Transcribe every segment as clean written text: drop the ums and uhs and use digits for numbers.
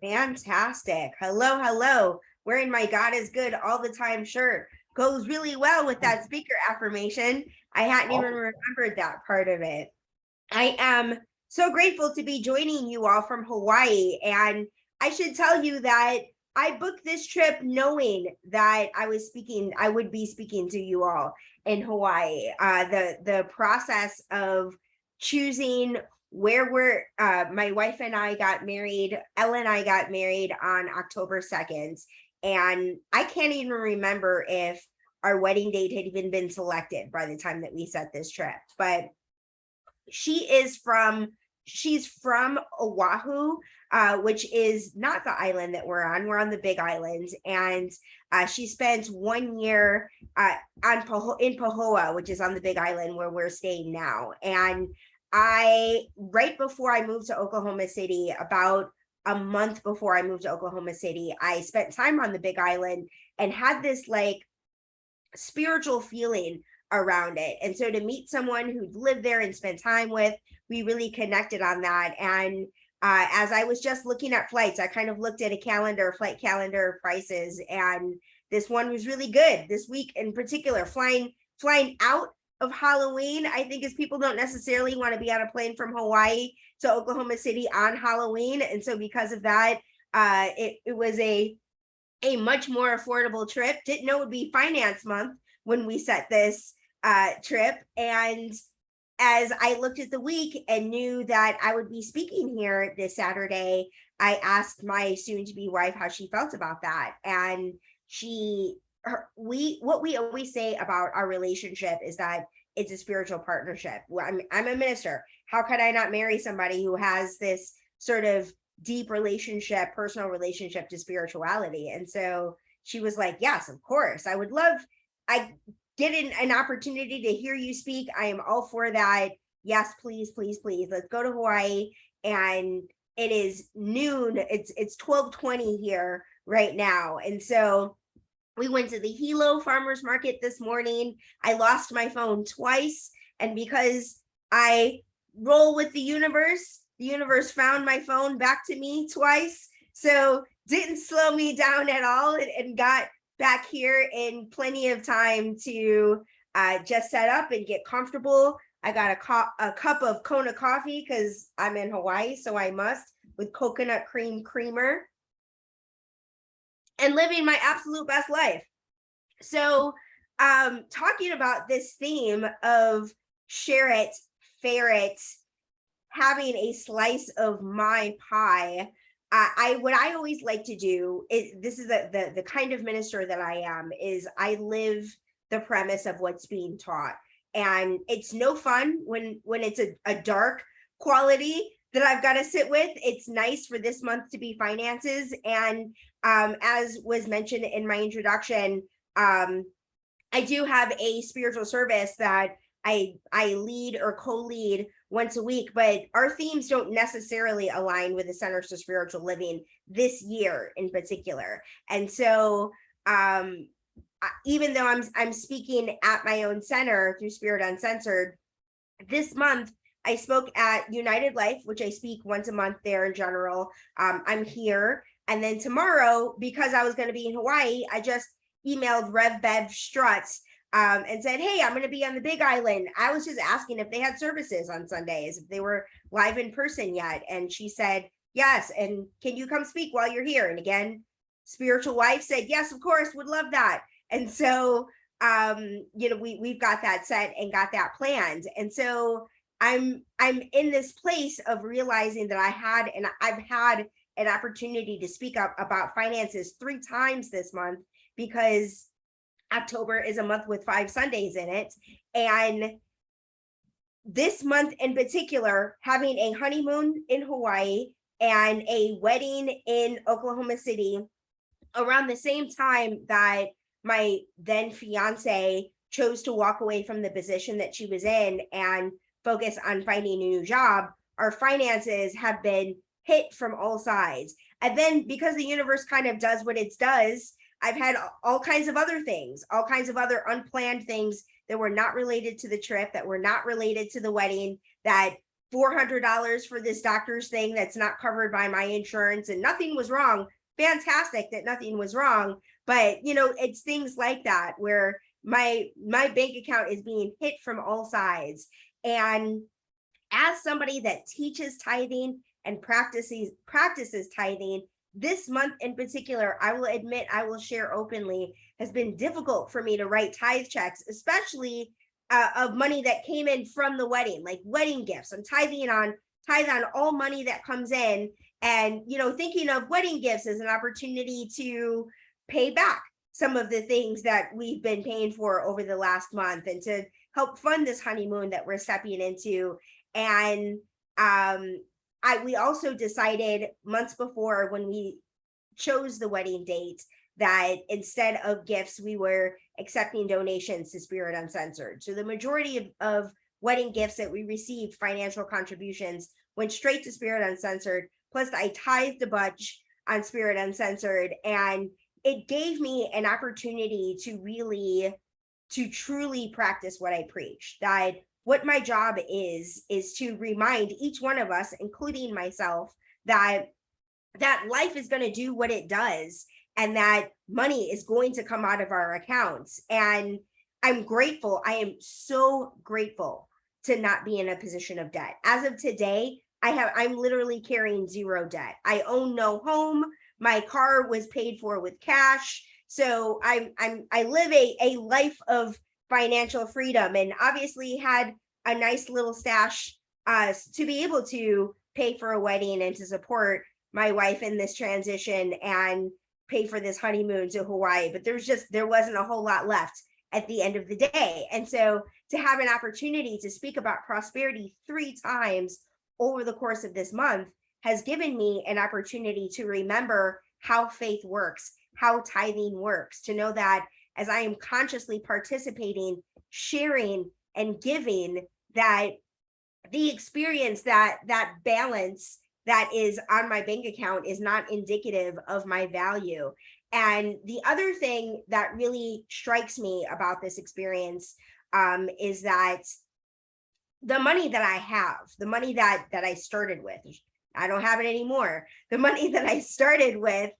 Fantastic. Hello, hello. Wearing my God is good all the time shirt goes really well with that speaker affirmation. I hadn't even Oh, remembered that part of it. I am so grateful to be joining you all from Hawaii. And I should tell you that I booked this trip knowing that I would be speaking to you all in Hawaii. The process of choosing where my wife and I got married, Ella and I got married on October 2nd. And I can't even remember if our wedding date had even been selected by the time that we set this trip. But she's from Oahu, which is not the island that we're on. We're on the Big Island, and she spent 1 year in Pahoa, which is on the Big Island where we're staying now. And right before I moved to Oklahoma City, about a month before I moved to Oklahoma City, I spent time on the Big Island and had this like spiritual feeling around it. And so to meet someone who'd lived there and spent time with, we really connected on that. And as I was just looking at flights, I kind of looked at flight calendar prices, and this one was really good this week in particular. Flying out of Halloween, I think, is people don't necessarily want to be on a plane from Hawaii to Oklahoma City on Halloween. And so because of that, it was a much more affordable trip. Didn't know it would be finance month when we set this trip. And as I looked at the week and knew that I would be speaking here this Saturday, I asked my soon-to-be wife how she felt about that. And what we always say about our relationship is that it's a spiritual partnership. I'm a minister. How could I not marry somebody who has this sort of deep relationship, personal relationship to spirituality? And so she was like, yes, of course. I get an opportunity to hear you speak. I am all for that. Yes, please, please, please. Let's go to Hawaii. And it is noon. It's 12:20 here right now. And so we went to the Hilo Farmers Market this morning. I lost my phone twice. And because I roll with the universe found my phone back to me twice. So didn't slow me down at all, and got back here in plenty of time to just set up and get comfortable. I got a cup of Kona coffee because I'm in Hawaii, so I must, with coconut cream creamer, and living my absolute best life. So talking about this theme of share it, ferret, having a slice of my pie, what I always like to do is, this is the kind of minister that I am, is I live the premise of what's being taught. And it's no fun when it's a dark quality that I've got to sit with. It's nice for this month to be finances. And as was mentioned in my introduction, I do have a spiritual service that I lead or co-lead once a week, but our themes don't necessarily align with the Centers for Spiritual Living this year in particular. And so even though I'm speaking at my own center through Spirit Uncensored, this month I spoke at United Life, which I speak once a month there in general. I'm here. And then tomorrow, because I was going to be in Hawaii, I just emailed Rev Bev Struts and said, hey, I'm going to be on the Big Island. I was just asking if they had services on Sundays, if they were live in person yet. And she said, yes. And can you come speak while you're here? And again, spiritual wife said, yes, of course, would love that. And so, we've got that set and got that planned. And so I'm in this place of realizing that I've had an opportunity to speak up about finances 3 times this month, because October is a month with 5 Sundays in it. And this month in particular, having a honeymoon in Hawaii and a wedding in Oklahoma City around the same time that my then fiance chose to walk away from the position that she was in and focus on finding a new job, our finances have been hit from all sides. And then because the universe kind of does what it does, I've had all kinds of other things, all kinds of other unplanned things that were not related to the trip, that were not related to the wedding, that $400 for this doctor's thing that's not covered by my insurance, and nothing was wrong. Fantastic that nothing was wrong. But, it's things like that where my bank account is being hit from all sides. And as somebody that teaches tithing and practices tithing, this month in particular, I will admit, I will share openly, has been difficult for me to write tithe checks, especially of money that came in from the wedding, like wedding gifts. I'm tithe on all money that comes in, and thinking of wedding gifts as an opportunity to pay back some of the things that we've been paying for over the last month, and to help fund this honeymoon that we're stepping into. And we also decided months before, when we chose the wedding date, that instead of gifts, we were accepting donations to Spirit Uncensored. So the majority of wedding gifts that we received, financial contributions, went straight to Spirit Uncensored. Plus, I tithed a bunch on Spirit Uncensored, and it gave me an opportunity to truly practice what I preach. That what my job is to remind each one of us, including myself, that life is going to do what it does, and that money is going to come out of our accounts. And I'm grateful. I am so grateful to not be in a position of debt. As of today, I'm literally carrying zero debt. I own no home. My car was paid for with cash. So I live a life of financial freedom, and obviously had a nice little stash to be able to pay for a wedding and to support my wife in this transition and pay for this honeymoon to Hawaii. But there wasn't a whole lot left at the end of the day. And so to have an opportunity to speak about prosperity 3 times over the course of this month has given me an opportunity to remember how faith works, how tithing works, to know that as I am consciously participating, sharing, and giving, that the experience, that balance that is on my bank account is not indicative of my value. And the other thing that really strikes me about this experience is that the money that I have, the money that I started with, I don't have it anymore. The money that I started with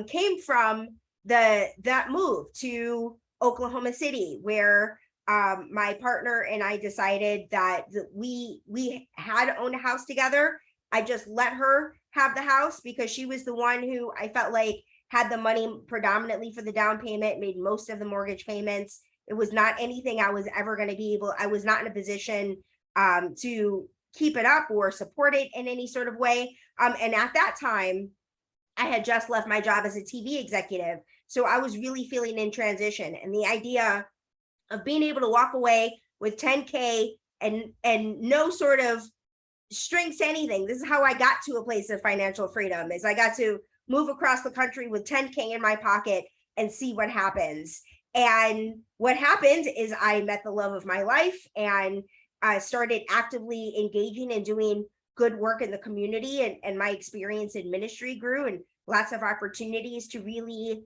came from that move to Oklahoma City, where my partner and I decided that we had owned a house together. I just let her have the house because she was the one who I felt like had the money predominantly for the down payment, made most of the mortgage payments. It was not anything I was ever going to be able, I was not in a position to keep it up or support it in any sort of way. And at that time, I had just left my job as a TV executive. So I was really feeling in transition. And the idea of being able to walk away with $10K and no sort of strings to anything. This is how I got to a place of financial freedom, is I got to move across the country with $10K in my pocket and see what happens. And what happened is I met the love of my life, and I started actively engaging and doing good work in the community, and my experience in ministry grew, and lots of opportunities to really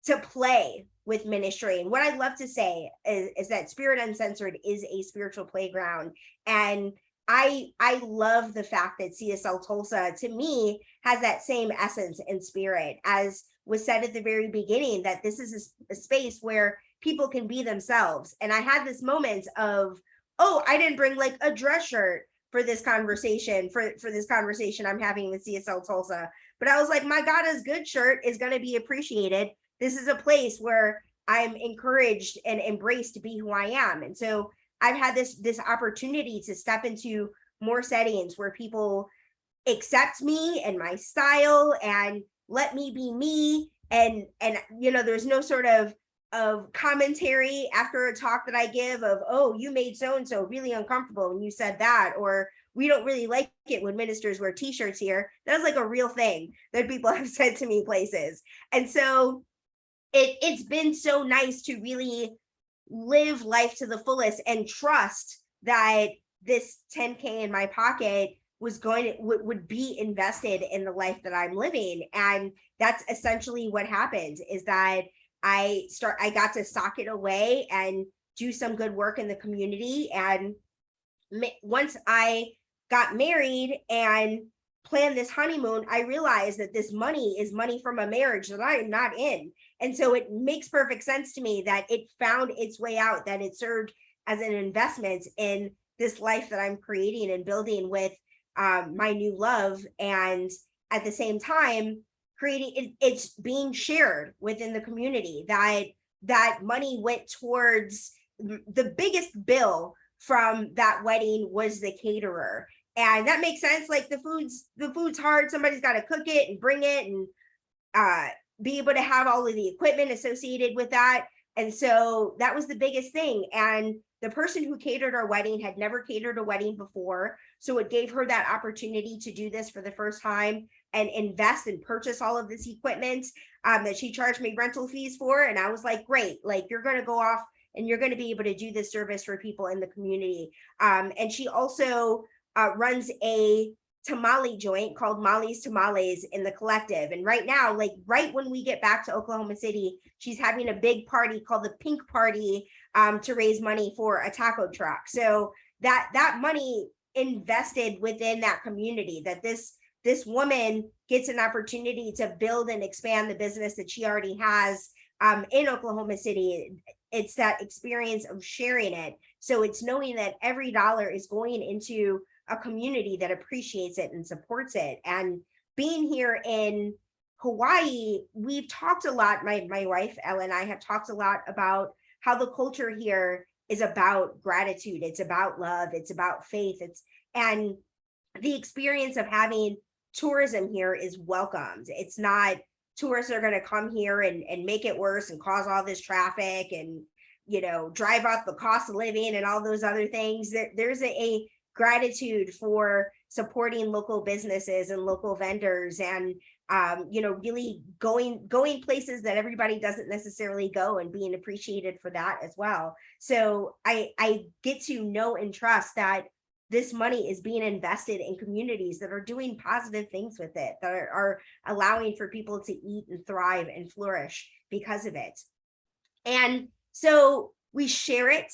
to play with ministry. And what I'd love to say is that Spirit Uncensored is a spiritual playground. And I love the fact that CSL Tulsa, to me, has that same essence and spirit, as was said at the very beginning, that this is a space where people can be themselves. And I had this moment of, oh, I didn't bring like a dress shirt for this conversation, for this conversation I'm having with CSL Tulsa. But I was like, my God is good shirt is going to be appreciated. This is a place where I'm encouraged and embraced to be who I am. And so I've had this opportunity to step into more settings where people accept me and my style and let me be me. And there's no sort of commentary after a talk that I give of, oh, you made so-and-so really uncomfortable when you said that, or we don't really like it when ministers wear t-shirts here. That's like a real thing that people have said to me places. And so it's been so nice to really live life to the fullest and trust that this $10K in my pocket would be invested in the life that I'm living. And that's essentially what happened, is that I got to sock it away and do some good work in the community. And once I got married and planned this honeymoon, I realized that this money is money from a marriage that I am not in. And so it makes perfect sense to me that it found its way out, that it served as an investment in this life that I'm creating and building with my new love. And at the same time, it's being shared within the community, that money went towards the biggest bill from that wedding was the caterer. And that makes sense. Like the food's hard. Somebody's got to cook it and bring it and be able to have all of the equipment associated with that. And so that was the biggest thing. And the person who catered our wedding had never catered a wedding before. So it gave her that opportunity to do this for the first time and invest and purchase all of this equipment that she charged me rental fees for. And I was like, great, like you're going to go off and you're going to be able to do this service for people in the community. And she also runs a tamale joint called Molly's Tamales in the Collective. And right now, like right when we get back to Oklahoma City, she's having a big party called the Pink Party to raise money for a taco truck. So that money invested within that community, that this woman gets an opportunity to build and expand the business that she already has in Oklahoma City. It's that experience of sharing it. So it's knowing that every dollar is going into a community that appreciates it and supports it. And being here in Hawaii, we've talked a lot, my wife Ella and I have talked a lot about how the culture here is about gratitude, it's about love, it's about faith, and the experience of having tourism here is welcomed. It's not tourists are going to come here and make it worse and cause all this traffic and drive up the cost of living and all those other things. There's a gratitude for supporting local businesses and local vendors, and really going places that everybody doesn't necessarily go, and being appreciated for that as well. So I get to know and trust that this money is being invested in communities that are doing positive things with it, that are allowing for people to eat and thrive and flourish because of it. And so we share it,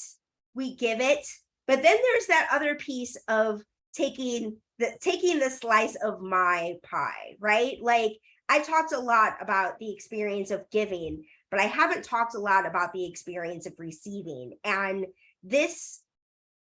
we give it, but then there's that other piece of taking the slice of my pie, right? Like I talked a lot about the experience of giving, but I haven't talked a lot about the experience of receiving. And this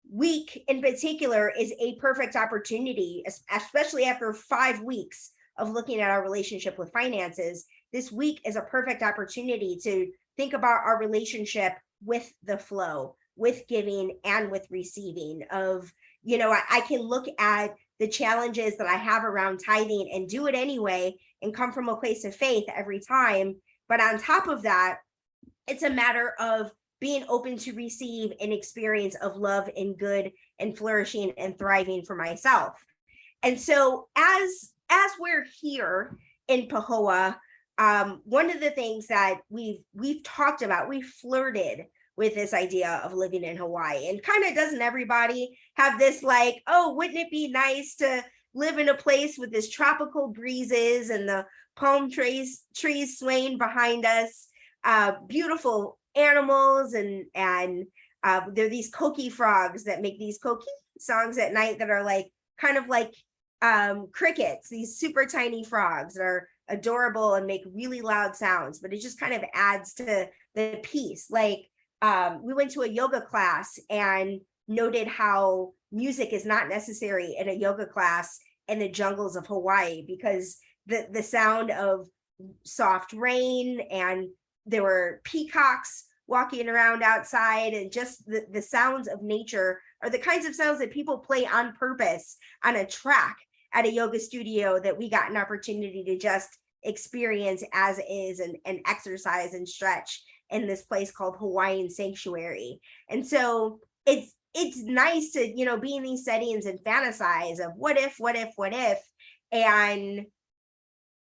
week in particular is a perfect opportunity, especially after 5 weeks of looking at our relationship with finances. This week is a perfect opportunity to think about our relationship with the flow, with giving and with receiving. Of I can look at the challenges that I have around tithing and do it anyway and come from a place of faith every time. But on top of that, it's a matter of being open to receive an experience of love and good and flourishing and thriving for myself. And so as we're here in Pahoa, one of the things that we've talked about, we flirted with this idea of living in Hawaii, and kind of doesn't everybody have this like, oh, wouldn't it be nice to live in a place with this tropical breezes and the palm trees swaying behind us, beautiful animals, and there are these koki frogs that make these koki songs at night that are like kind of like crickets, these super tiny frogs that are adorable and make really loud sounds, but it just kind of adds to the piece. Like we went to a yoga class and noted how music is not necessary in a yoga class in the jungles of Hawaii, because the sound of soft rain, and there were peacocks walking around outside, and just the sounds of nature are the kinds of sounds that people play on purpose on a track at a yoga studio, that we got an opportunity to just experience as is, and exercise and stretch in this place called Hawaiian Sanctuary. And so it's nice to be in these settings and fantasize of what if. And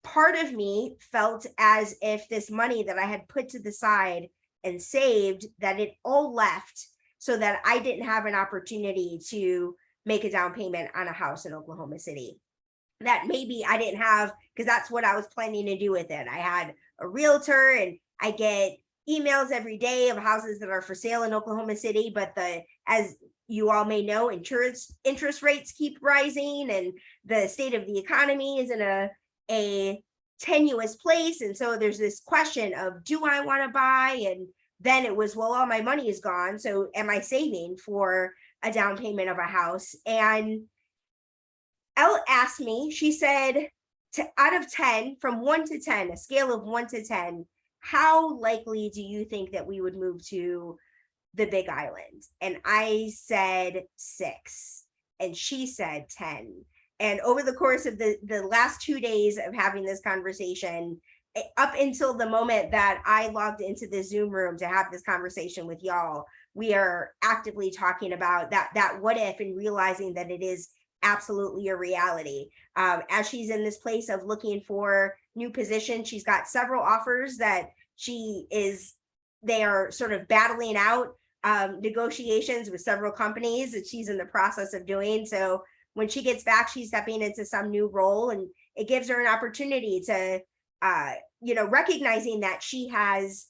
part of me felt as if this money that I had put to the side and saved, that it all left so that I didn't have an opportunity to make a down payment on a house in Oklahoma City. That maybe I didn't have, because that's what I was planning to do with it. I had a realtor, and I get emails every day of houses that are for sale in Oklahoma City, but as you all may know, interest rates keep rising, and the state of the economy is in a tenuous place. And so there's this question of, do I want to buy? And then it was, well, all my money is gone, so am I saving for a down payment of a house? And Elle asked me, she said, out of 10, from 1 to 10, a scale of 1 to 10, how likely do you think that we would move to the Big Island? And I said 6, and she said 10. And over the course of the last 2 days of having this conversation, up until the moment that I logged into the Zoom room to have this conversation with y'all, we are actively talking about that what if, and realizing that it is absolutely a reality. As she's in this place of looking for new positions, she's got several offers that they are sort of battling out negotiations with several companies that she's in the process of doing. So when she gets back, she's stepping into some new role, and it gives her an opportunity to recognizing that she has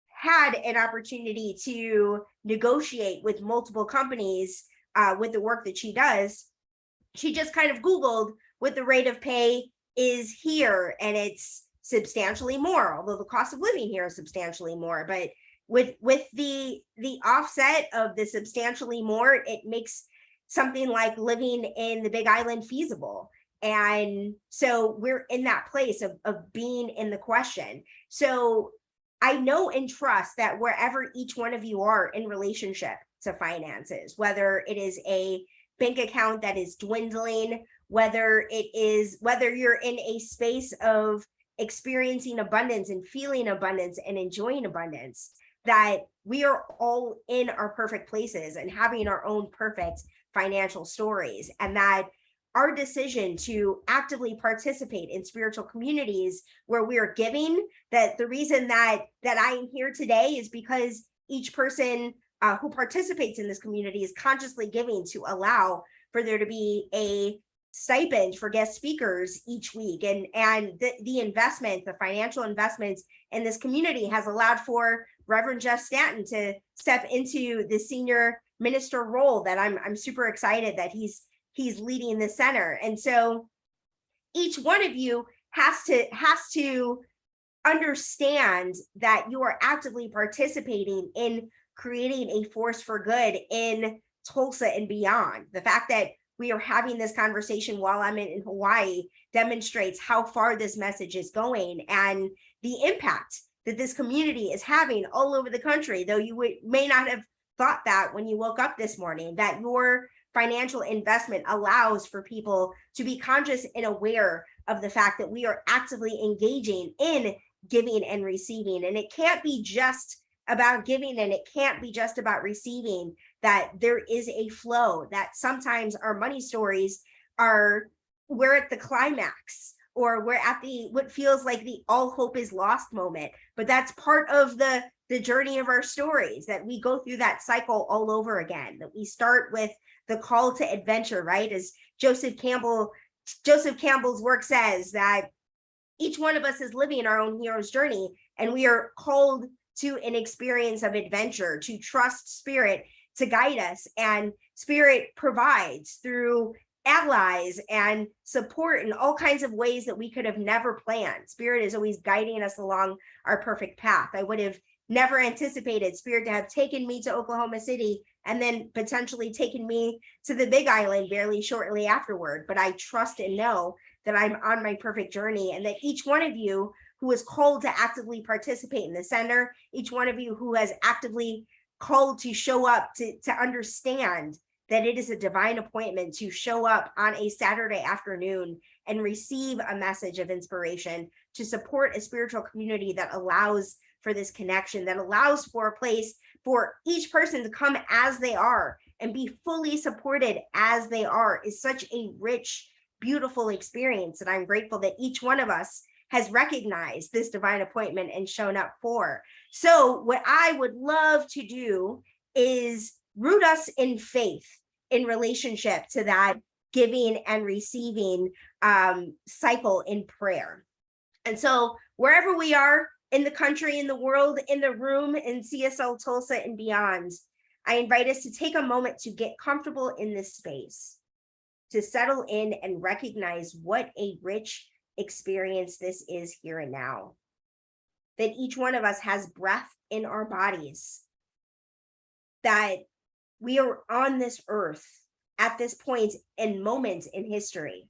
had an opportunity to negotiate with multiple companies with the work that she does. She just kind of Googled what the rate of pay is here, and it's substantially more, although the cost of living here is substantially more. But with the offset of the substantially more, it makes something like living in the Big Island feasible. And so we're in that place of being in the question. So I know and trust that wherever each one of you are in relationship to finances, whether it is a bank account that is dwindling, whether you're in a space of experiencing abundance and feeling abundance and enjoying abundance, that we are all in our perfect places and having our own perfect financial stories, and that our decision to actively participate in spiritual communities where we are giving, that the reason that I am here today is because each person who participates in this community is consciously giving to allow for there to be a stipend for guest speakers each week. And the investment, the financial investments in this community has allowed for Reverend Jeff Stanton to step into the senior minister role that I'm super excited that he's leading the center. And so each one of you has to understand that you are actively participating in creating a force for good in Tulsa and beyond. The fact that we are having this conversation while I'm in Hawaii demonstrates how far this message is going and the impact that this community is having all over the country, though you may not have thought that when you woke up this morning, that your financial investment allows for people to be conscious and aware of the fact that we are actively engaging in giving and receiving. And it can't be just about giving, and it can't be just about receiving, that there is a flow, that sometimes our money stories we're at the climax, or we're at what feels like the all hope is lost moment. But that's part of the journey of our stories, that we go through that cycle all over again, that we start with the call to adventure, right? As Joseph Campbell's work says, that each one of us is living our own hero's journey, and we are called to an experience of adventure, to trust Spirit to guide us. And Spirit provides through allies and support in all kinds of ways that we could have never planned. Spirit is always guiding us along our perfect path. I would have never anticipated Spirit to have taken me to Oklahoma City and then potentially taken me to the Big Island barely shortly afterward. But I trust and know that I'm on my perfect journey, and that each one of you who is called to actively participate in the center, each one of you who has actively called to show up, to understand that it is a divine appointment to show up on a Saturday afternoon and receive a message of inspiration, to support a spiritual community that allows for this connection, that allows for a place for each person to come as they are and be fully supported as they are, is such a rich, beautiful experience. And I'm grateful that each one of us has recognized this divine appointment and shown up for. So what I would love to do is root us in faith in relationship to that giving and receiving cycle in prayer. And so wherever we are in the country, in the world, in the room, in CSL Tulsa and beyond, I invite us to take a moment to get comfortable in this space, to settle in and recognize what a rich experience this is here and now. That each one of us has breath in our bodies, that we are on this earth at this point and moment in history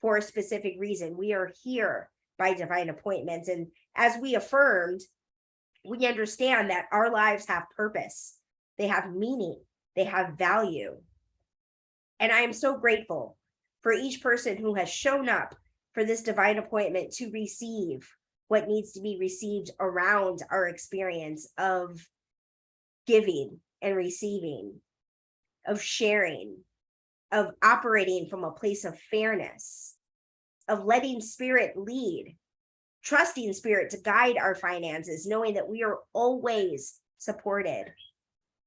for a specific reason. We are here by divine appointments. And as we affirmed, we understand that our lives have purpose, they have meaning, they have value. And I am so grateful for each person who has shown up for this divine appointment to receive what needs to be received around our experience of giving and receiving, of sharing, of operating from a place of fairness, of letting spirit lead, trusting spirit to guide our finances, knowing that we are always supported,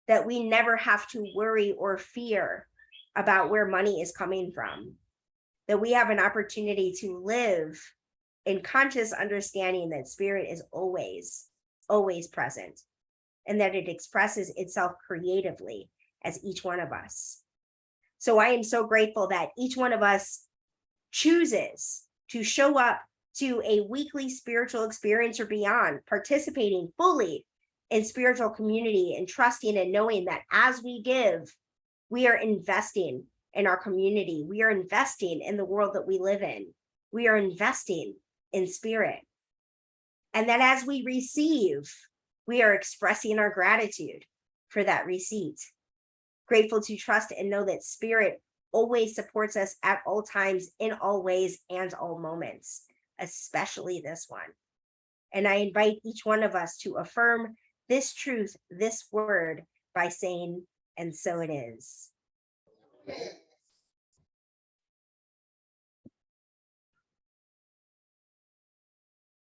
that we never have to worry or fear about where money is coming from, that we have an opportunity to live in conscious understanding that spirit is always, always present, and that it expresses itself creatively as each one of us. So I am so grateful that each one of us chooses to show up to a weekly spiritual experience or beyond, participating fully in spiritual community and trusting and knowing that as we give, we are investing in our community. We are investing in the world that we live in. We are investing in spirit. And that as we receive, we are expressing our gratitude for that receipt. Grateful to trust and know that spirit always supports us at all times, in all ways, and all moments, especially this one. And I invite each one of us to affirm this truth, this word, by saying, and so it is.